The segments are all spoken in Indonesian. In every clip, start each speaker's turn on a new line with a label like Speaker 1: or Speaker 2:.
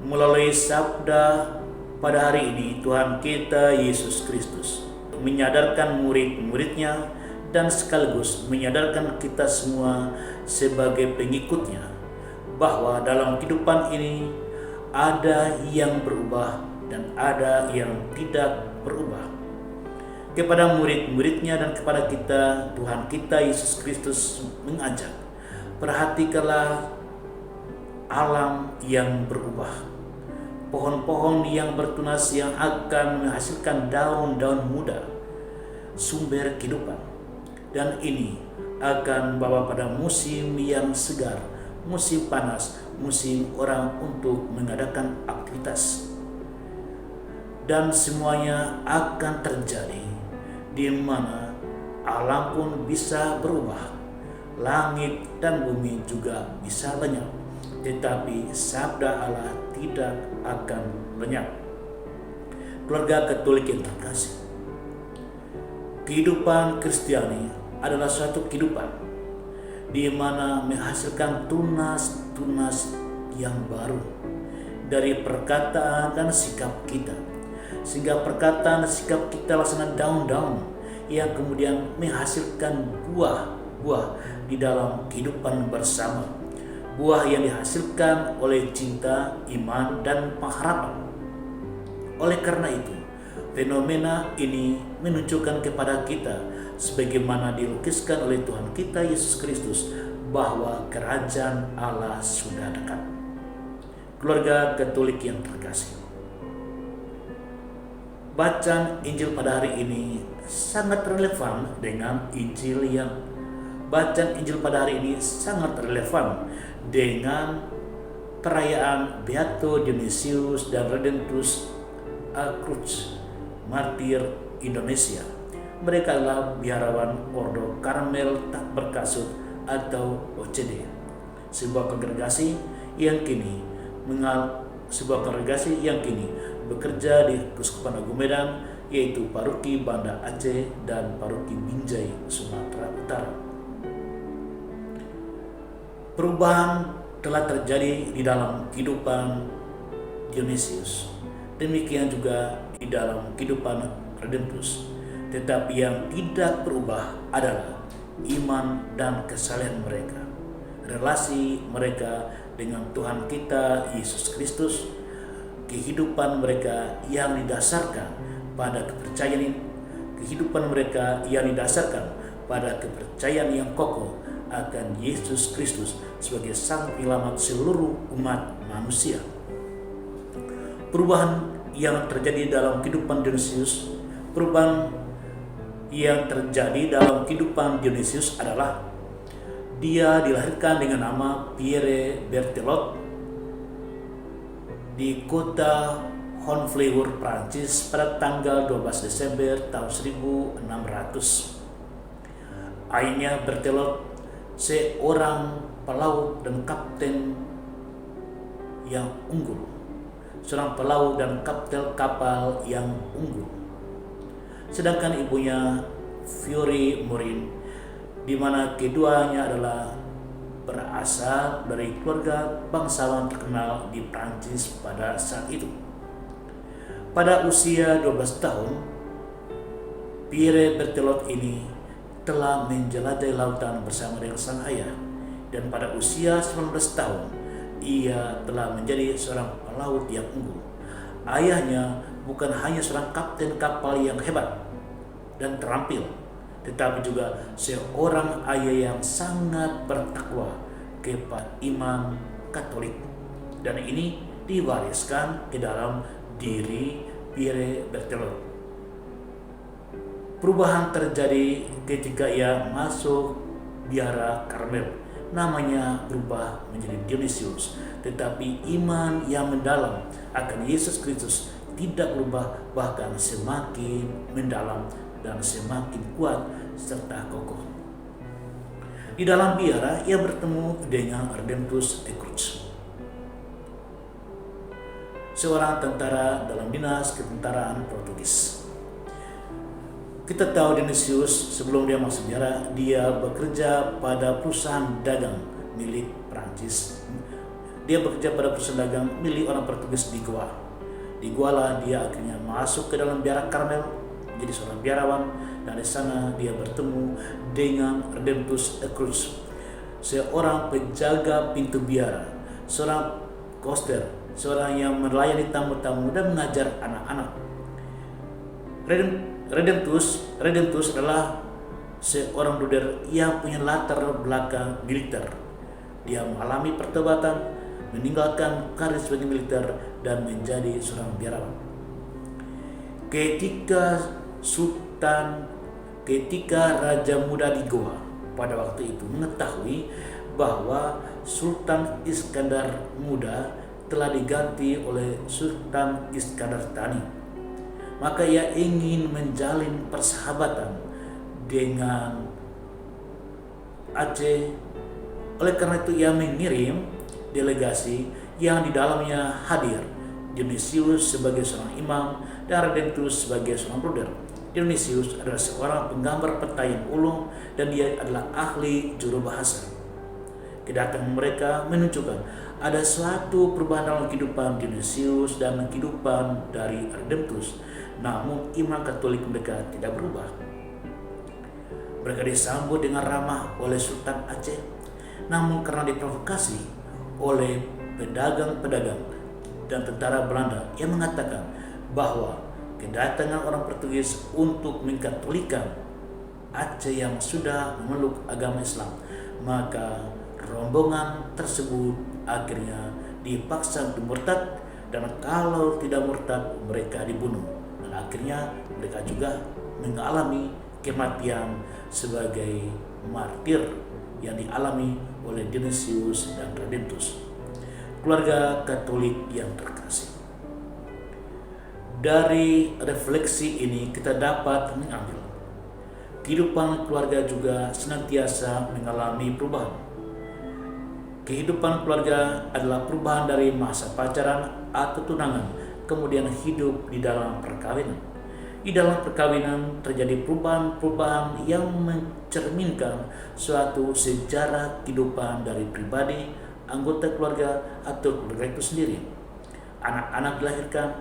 Speaker 1: Melalui sabda pada hari ini, Tuhan kita Yesus Kristus menyadarkan murid-muridnya dan sekaligus menyadarkan kita semua sebagai pengikutnya bahwa dalam kehidupan ini ada yang berubah dan ada yang tidak berubah. Kepada murid-muridnya dan kepada kita, Tuhan kita Yesus Kristus mengajak, perhatikanlah alam yang berubah, pohon-pohon yang bertunas yang akan menghasilkan daun-daun muda, sumber kehidupan. Dan ini akan membawa pada musim yang segar, musim panas, musim orang untuk mengadakan aktivitas. Dan semuanya akan terjadi di mana alam pun bisa berubah, langit dan bumi juga bisa lenyap, tetapi sabda Allah tidak akan lenyap. Keluarga Katolik yang terkasih, kehidupan Kristiani adalah suatu kehidupan di mana menghasilkan tunas-tunas yang baru dari perkataan dan sikap kita, sehingga perkataan dan sikap kita laksana daun-daun yang kemudian menghasilkan buah-buah di dalam kehidupan bersama, buah yang dihasilkan oleh cinta, iman, dan pengharapan. Oleh karena itu, fenomena ini menunjukkan kepada kita sebagaimana dilukiskan oleh Tuhan kita Yesus Kristus bahwa kerajaan Allah sudah dekat. Keluarga Katolik yang terkasih, bacaan Injil pada hari ini sangat relevan dengan bacaan Injil pada hari ini sangat relevan dengan perayaan Beato Dionysius dan Redemptus Cruz, martir Indonesia. Mereka adalah biarawan Ordo Karmel Tak Berkasut atau OCD, sebuah kongregasi yang kini bekerja di Keuskupan Agung Medan, yaitu Paroki Banda Aceh dan Paroki Binjai, Sumatera Utara. Perubahan telah terjadi di dalam kehidupan Dionysius, demikian juga di dalam kehidupan Redemptus. Tetapi yang tidak berubah adalah iman dan kesalehan mereka, relasi mereka dengan Tuhan kita Yesus Kristus, kehidupan mereka yang didasarkan pada kepercayaan yang kokoh akan Yesus Kristus sebagai Sang Penyelamat seluruh umat manusia. Perubahan yang terjadi dalam kehidupan Dionysius, adalah dia dilahirkan dengan nama Pierre Berthelot di kota Honfleur, Prancis pada tanggal 12 Desember tahun 1600. Ayahnya Berthelot seorang pelaut dan kapten yang unggul, kapal yang unggul. Sedangkan ibunya Fiore Morin, di mana keduanya adalah berasal dari keluarga bangsawan terkenal di Prancis pada saat itu. Pada usia 12 tahun, Pierre Berthelot ini telah menjelajahi lautan bersama dengan sang ayah, dan pada usia 19 tahun ia telah menjadi seorang pelaut yang unggul. Ayahnya bukan hanya seorang kapten kapal yang hebat dan terampil, tetapi juga seorang ayah yang sangat bertakwa kepada iman Katolik, dan ini diwariskan ke dalam diri Pierre Berthelot. Perubahan terjadi ketika ia masuk biara Karmel, namanya berubah menjadi Dionysius, tetapi iman yang mendalam akan Yesus Kristus tidak berubah, bahkan semakin mendalam dan semakin kuat serta kokoh. Di dalam biara ia bertemu dengan Redemptus Cruz, seorang tentara dalam dinas ketentaraan Portugis. Kita tahu Dionysius sebelum dia masuk biara, dia bekerja pada perusahaan dagang milik Prancis dia bekerja pada perusahaan dagang milik orang Portugis di Goa. Di Goa lah dia akhirnya masuk ke dalam biara Karmel, menjadi seorang biarawan, dan di sana dia bertemu dengan Redemptus Cruz, seorang penjaga pintu biara, seorang koster, seorang yang melayani tamu-tamu dan mengajar anak-anak. Redemptus adalah seorang bruder yang punya latar belakang militer. Dia mengalami pertobatan, meninggalkan karir sebagai militer, dan menjadi seorang biarawan. Ketika Raja Muda di Goa pada waktu itu mengetahui bahwa Sultan Iskandar Muda telah diganti oleh Sultan Iskandar Thani, maka ia ingin menjalin persahabatan dengan Aceh. Oleh karena itu ia mengirim delegasi yang di dalamnya hadir Dionysius sebagai seorang imam dan Redemptus sebagai seorang bruder. Dionysius adalah seorang penggambar peta yang ulung dan dia adalah ahli juru bahasa. Kedatangan mereka menunjukkan ada suatu perubahan dalam kehidupan Dionysius dan kehidupan dari Redemptus. Namun iman Katolik mereka tidak berubah. Mereka disambut dengan ramah oleh Sultan Aceh, namun karena diprovokasi oleh pedagang-pedagang dan tentara Belanda yang mengatakan bahwa kedatangan orang Portugis untuk mengkatolikan Aceh yang sudah memeluk agama Islam, maka rombongan tersebut akhirnya dipaksa untuk murtad, dan kalau tidak murtad mereka dibunuh, dan akhirnya mereka juga mengalami kematian sebagai martir yang dialami oleh Dionysius dan Redemptus. Keluarga Katolik yang terkasih, dari refleksi ini kita dapat mengambil kehidupan keluarga juga senantiasa mengalami perubahan. Kehidupan keluarga adalah perubahan dari masa pacaran atau tunangan, kemudian hidup di dalam perkawinan. Di dalam perkawinan terjadi perubahan-perubahan yang mencerminkan suatu sejarah kehidupan dari pribadi, anggota keluarga, atau keluarga itu sendiri. Anak-anak dilahirkan,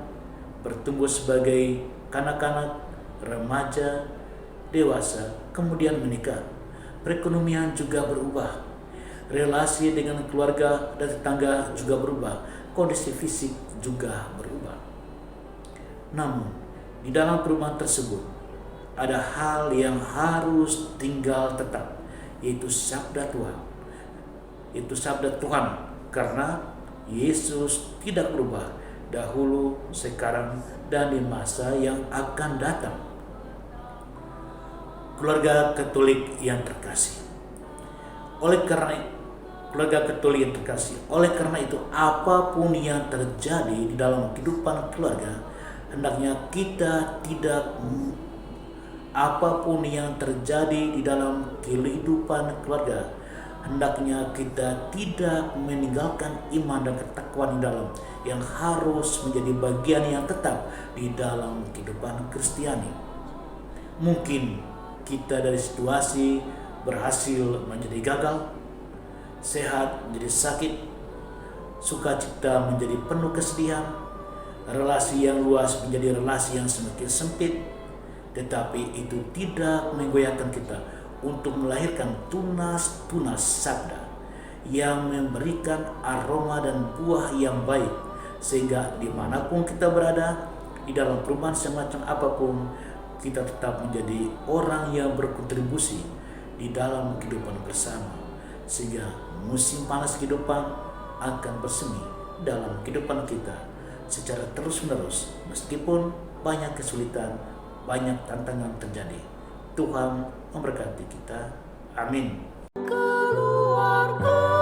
Speaker 1: bertumbuh sebagai kanak-kanak, remaja, dewasa, kemudian menikah. Perekonomian juga berubah. Relasi dengan keluarga dan tetangga juga berubah. Kondisi fisik juga berubah. Namun, di dalam perubahan tersebut ada hal yang harus tinggal tetap, yaitu sabda Tuhan. Itu sabda Tuhan karena Yesus tidak berubah dahulu, sekarang, dan di masa yang akan datang. Keluarga Katolik yang terkasih, oleh karena itu apapun yang terjadi di dalam kehidupan keluarga, hendaknya kita apapun yang terjadi di dalam kehidupan keluarga, hendaknya kita tidak meninggalkan iman dan ketakwaan di dalam yang harus menjadi bagian yang tetap di dalam kehidupan Kristiani. Mungkin kita dari situasi berhasil menjadi gagal, sehat menjadi sakit, sukacita menjadi penuh kesedihan, relasi yang luas menjadi relasi yang semakin sempit, tetapi itu tidak menggoyahkan kita untuk melahirkan tunas-tunas sabda yang memberikan aroma dan buah yang baik, sehingga dimanapun kita berada, di dalam perubahan semacam apapun, kita tetap menjadi orang yang berkontribusi di dalam kehidupan bersama, sehingga musim panas kehidupan akan bersemi dalam kehidupan kita secara terus-menerus, meskipun banyak kesulitan, banyak tantangan terjadi. Tuhan memberkati kita. Amin. Keluarga